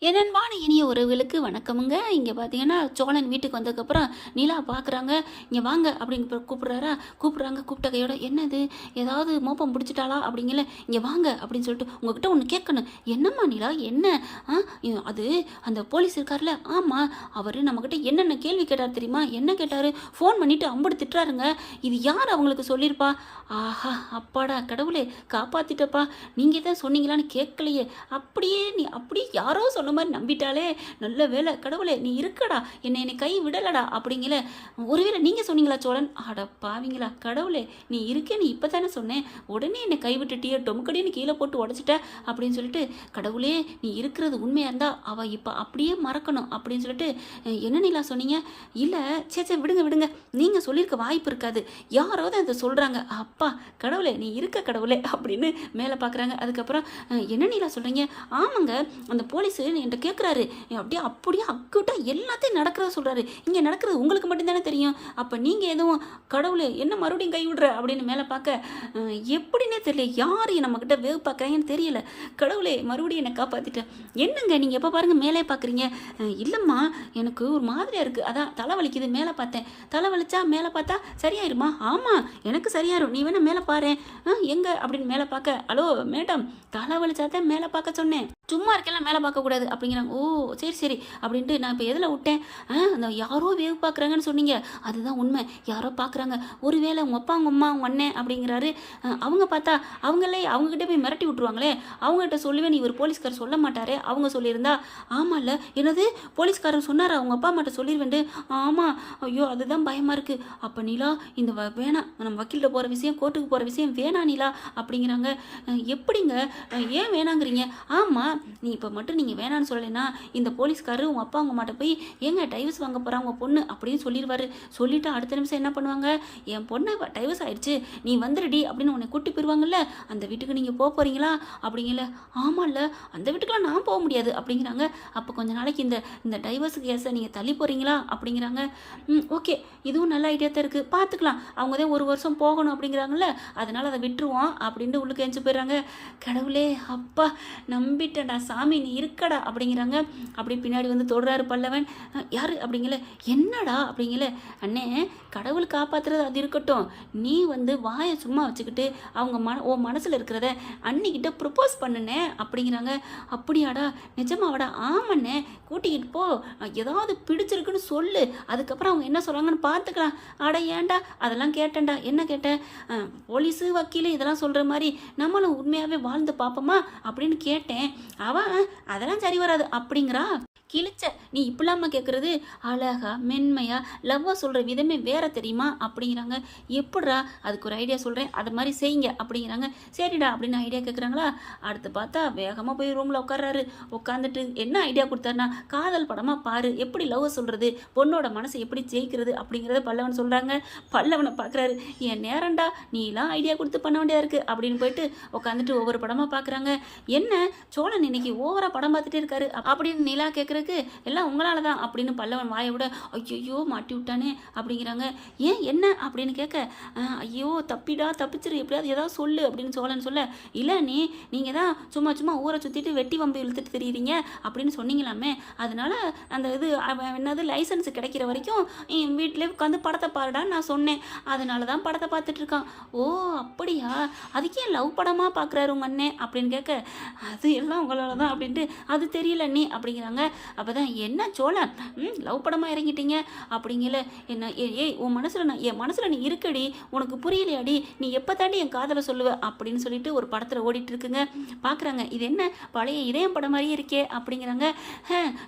என்னன்பான இனிய உறவுகளுக்கு வணக்கமுங்க. இங்கே பார்த்தீங்கன்னா சோழன் வீட்டுக்கு வந்ததுக்கப்புறம் நிலா பார்க்குறாங்க. இங்கே வாங்க அப்படின்னு கூப்பிட்றாரா, கூப்பிட்ட கையோட என்னது ஏதாவது மோப்பம் பிடிச்சிட்டாளா அப்படிங்கல, இங்கே வாங்க அப்படின்னு சொல்லிட்டு உங்ககிட்ட ஒன்று கேட்கணும். என்னம்மா நிலா என்ன? அது அந்த போலீஸ் இருக்கார்ல, ஆமாம் அவர் நம்மக்கிட்ட என்னென்ன கேள்வி கேட்டார் தெரியுமா? என்ன கேட்டார்? ஃபோன் பண்ணிவிட்டு அம்புடு திட்டுறாருங்க. இது யார் அவங்களுக்கு சொல்லியிருப்பா? ஆஹா அப்பாடா கடவுளே காப்பாற்றிட்டப்பா, நீங்கள் தான் சொன்னீங்களான்னு கேட்கலையே, அப்படியே யாரோ சொன்ன மாதிரி நம்பிட்டாலே, நல்ல வேலை கடவுளே நீ இருக்கடா, என்னை கை விடலடா அப்படிங்கல. ஒருவேளை நீங்கள் சொன்னீங்களா சோழன்? அட பாவீங்களா கடவுளே, நீ இருக்கேன்னு இப்போ தானே சொன்னேன், உடனே என்னை கை விட்டுட்டியே, டொமுக்கடின்னு கீழே போட்டு உடச்சிட்ட அப்படின்னு சொல்லிட்டு, கடவுளே நீ இருக்கிறது உண்மையாக இருந்தால் அவள் இப்போ அப்படியே மறக்கணும் அப்படின்னு சொல்லிட்டு, என்ன நீலா சொன்னீங்க? இல்லை சே விடுங்க, நீங்கள் சொல்லியிருக்க வாய்ப்பு இருக்காது, யாராவது அதை சொல்கிறாங்க. அப்பா கடவுளே நீ இருக்க கடவுளே அப்படின்னு மேலே பார்க்குறாங்க. அதுக்கப்புறம் என்ன நீலா சொல்கிறீங்க? ஆமாங்க அந்த போலீஸு என்கிட்ட கேட்குறாரு, அப்படியே அக்குட்டாக எல்லாத்தையும் நடக்கிறத சொல்கிறாரு. இங்கே நடக்கிறது உங்களுக்கு மட்டும்தானே தெரியும், அப்போ நீங்கள் எதுவும் கடவுளே என்ன மறுபடியும் கை விடுற அப்படின்னு மேலே பார்க்க, எப்படின்னே தெரியல, யார் நம்மக்கிட்ட வேவு பார்க்குறாங்கன்னு தெரியல, கடவுளே மறுபடியும் என்னை காப்பாற்றிட்டேன். என்னங்க நீங்கள் எப்போ பாருங்கள் மேலே பார்க்குறீங்க? இல்லைம்மா எனக்கு ஒரு மாதிரியாக இருக்குது, அதான் தலை வலிக்குது மேலே பார்த்தேன். தலை வலிச்சா மேலே பார்த்தா சரியாயிருமா? ஆமாம் எனக்கு சரியாயிரும், நீ வேணால் மேலே பாரு. எங்கே அப்படின்னு மேலே பார்க்க, ஹலோ மேடம் தலை வலிச்சா தான் மேலே பார்க்க சொன்னேன், சும்மா இருக்கலாம் மேலே பார்க்கக்கூடாது அப்படிங்கிறாங்க. ஓ சரி அப்படின்ட்டு நான் இப்போ எதில் விட்டேன்? அந்த யாரோ வேவு பார்க்குறாங்கன்னு சொன்னீங்க, அதுதான் உண்மை, யாரோ பார்க்குறாங்க. ஒருவேளை உங்கள் அப்பா உங்கள் அம்மா உங்கள் அண்ணன் அப்படிங்கிறாரு. அவங்க பார்த்தா அவங்களே அவங்ககிட்ட போய் மிரட்டி விட்ருவாங்களே, அவங்ககிட்ட சொல்லுவேன் நீ ஒரு போலீஸ்காரர் சொல்ல மாட்டாரே, அவங்க சொல்லியிருந்தா. ஆமாம் இல்லை என்னது போலீஸ்காரர் சொன்னார் அவங்க அப்பா அம்மாட்ட சொல்லிடுவேண்டு? ஆமாம் ஐயோ அதுதான் பயமாக இருக்குது. அப்போ நீலா இந்த வேணாம், நம்ம வக்கீல்கிட்ட போகிற விஷயம் கோர்ட்டுக்கு போகிற விஷயம் வேணாம் நீலா அப்படிங்கிறாங்க. எப்படிங்க ஏன் வேணாங்கிறீங்க? ஆமாம் நீ இப்போ மட்டும் நீங்கள் வேணான்னு சொல்லலைன்னா இந்த போலீஸ்காரரு உங்கள் அப்பா அவங்க மாட்ட போய் எங்க டைவர்ஸ் வாங்க போகிறா உங்கள் பொண்ணு அப்படின்னு சொல்லிடுவார். சொல்லிவிட்டு அடுத்த நிமிஷம் என்ன பண்ணுவாங்க, என் பொண்ணை டைவர்ஸ் ஆயிடுச்சு நீ வந்துடுடி அப்படின்னு உன்னை கூட்டி போயிடுவாங்கல்ல, அந்த வீட்டுக்கு நீங்கள் போக போகிறீங்களா அப்படிங்கல. ஆமாம்ல அந்த வீட்டுக்குலாம் நான் போக முடியாது அப்படிங்கிறாங்க. அப்போ கொஞ்ச நாளைக்கு இந்த டைவர்ஸ் கேஸை நீங்கள் தள்ளி போகிறீங்களா அப்படிங்கிறாங்க. ஓகே இதுவும் நல்ல ஐடியா தான் இருக்குது, பார்த்துக்கலாம், அவங்க தான் ஒரு வருஷம் போகணும் அப்படிங்கிறாங்கல்ல, அதனால் அதை விட்டுருவோம் அப்படின்ட்டு உள்ளுக்கு எஞ்சி போயிடுறாங்க. கடவுளே அப்பா நம்பிட்டேன்டா சாமி நீ இருக்கடா அப்படிங்கிறாங்க. அப்படி பின்னாடி வந்து தொடுறாரு பல்லவன். யார் அப்படிங்கல, என்னடா அப்படிங்கல. அண்ணே கடவுள் காப்பாற்றுறது அது இருக்கட்டும், நீ வந்து வாயை சும்மா வச்சுக்கிட்டு அவங்க ஓ மனசில் இருக்கிறத அன்னிக்கிட்ட ப்ரப்போஸ் பண்ணுனே அப்படிங்கிறாங்க. அப்படியாடா நிஜமாவாடா? ஆமண்ணே கூட்டிக்கிட்டு போ, ஏதாவது பிடிச்சிருக்குன்னு சொல்லு, அதுக்கப்புறம் அவங்க என்ன சொல்கிறாங்கன்னு பார்த்துக்கலாம். அட ஏன்டா அதெல்லாம் கேட்டேன்டா. என்ன கேட்டேன்? போலீஸு வக்கீலு இதெல்லாம் சொல்கிற மாதிரி நம்மளும் உண்மையாகவே வாழ்ந்து பார்ப்போமா அப்படின்னு கேட்டேன். அவன் அதெல்லாம் சரி வராது அப்படிங்கிறா. கிழிச்ச நீ இப்படிலாமா கேட்குறது, அழகா மென்மையா லவ்வாக சொல்கிற விதமே வேற தெரியுமா அப்படிங்கிறாங்க. எப்படிரா? அதுக்கு ஒரு ஐடியா சொல்கிறேன், அது மாதிரி செய்யுங்க அப்படிங்கிறாங்க. சரிடா அப்படின்னு ஐடியா கேட்குறாங்களா. அடுத்து பார்த்தா வேகமாக போய் ரூமில் உட்கார்றாரு. உட்காந்துட்டு என்ன ஐடியா கொடுத்தாருனா, காதல் படமாக பாரு, எப்படி லவ் சொல்கிறது, பொண்ணோட மனசை எப்படி ஜெயிக்கிறது அப்படிங்கிறத பல்லவன் சொல்கிறாங்க. பல்லவனை பார்க்குறாரு, என் நேரண்டா நீலாம் ஐடியா கொடுத்து பண்ண வேண்டியதாக இருக்குது அப்படின்னு போயிட்டு உட்காந்துட்டு ஒவ்வொரு படமாக பார்க்குறாங்க. என்ன சோழன் இன்னைக்கு ஓவராக படம் பார்த்துட்டே இருக்காரு அப்படின்னு நிலா கேட்குறதுக்கு, எல்லாம் உங்களால தான் அப்படின்னு பல்லவன் வாயை விட, ஐயோ மாட்டி விட்டானே அப்படிங்கிறாங்க. ஏன் என்ன அப்படின்னு கேட்க, ஐயோ தப்பிச்சிரு எப்படியாவது ஏதாவது சொல்லு அப்படின்னு சோழன் சொல்ல, இல்லை நீங்கள் தான் சும்மா ஊரை சுற்றிட்டு வெட்டி வம்பு இழுத்துட்டு தெரியுறீங்க அப்படின்னு சொன்னீங்களாமே, அதனால அந்த இது என்னது லைசன்ஸ் கிடைக்கிற வரைக்கும் என் வீட்டிலே உட்காந்து படத்தை பாருடான்னு நான் சொன்னேன், அதனால தான் படத்தை பார்த்துட்டு இருக்கான். ஓ அப்படியா, அதுக்கே லவ் படமாக பார்க்குறாரு உங்கள் அண்ணன் அப்படின்னு கேட்க, அது எல்லாம் உங்களால தான் அப்படின்ட்டு, அது தெரியல நீ அப்படிங்கிறாங்க. அப்போ தான் என்ன சோழன் லவ் படமாக இறங்கிட்டீங்க அப்படிங்கல. என்ன ஏய் உன் மனசில் என் மனசில் நீ இருக்கடி, உனக்கு புரியலையாடி, நீ எப்போ தாண்டி என் காதலை சொல்லுவ அப்படின்னு சொல்லிட்டு ஒரு படத்தில் ஓடிட்டு இருக்குங்க. பார்க்குறாங்க, இது என்ன பழைய இதயம் படம் மாதிரியே இருக்கே அப்படிங்கிறாங்க.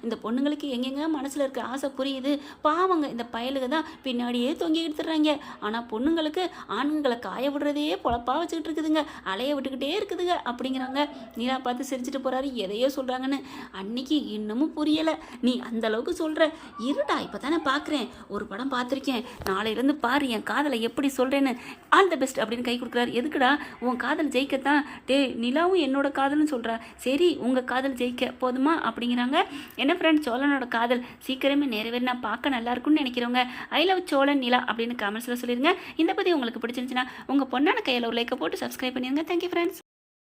இந்த பொண்ணுங்களுக்கு எங்கெங்க மனசில் இருக்க ஆசை புரியுது, பாவங்க இந்த பயலுக தான் பின்னாடியே தொங்கி எடுத்துடுறாங்க. ஆனால் பொண்ணுங்களுக்கு ஆண்களை காய விடுறதையே பொழப்பாக வச்சுக்கிட்டு இருக்குதுங்க, அலைய விட்டுக்கிட்டே இருக்குதுங்க அப்படிங்கிறாங்க. நீலா பார்த்து சிரிச்சுட்டு போகிறாரு, எதையோ சொல்கிறாங்கன்னு. அன்னைக்கு இன்னமும் புரியலை, நீ அந்த அளவுக்கு சொல்கிற, இருடா இப்போ தானே பார்க்குறேன், ஒரு படம் பார்த்துருக்கேன், நாளையிலேருந்து பாரு என் காதலை எப்படி சொல்கிறேன்னு, ஆல் த பெஸ்ட் அப்படின்னு கை கொடுக்குறாரு. எதுக்குடா? உன் காதல் ஜெயிக்கத்தான். நிலாவும் என்னோட காதல்னு சொல்கிறா, சரி உங்கள் காதல் ஜெயிக்க போதுமா அப்படிங்கிறாங்க. என்ன ஃப்ரெண்ட் சோழனோட காதல் சீக்கிரமே நிறைவேறினா பார்க்க நல்லா இருக்கும்னு நினைக்கிறவங்க ஐ லவ் சோழன் நிலா அப்படின்னு கமெண்ட்ஸில் சொல்லிடுங்க. இந்த பற்றி உங்களுக்கு பிடிச்சிருந்துச்சுன்னா உங்கள் பொண்ணான கையில் ஒரு லைக்கை போட்டு சப்ஸ்கிரைப் பண்ணிடுங்க. Thank you friends.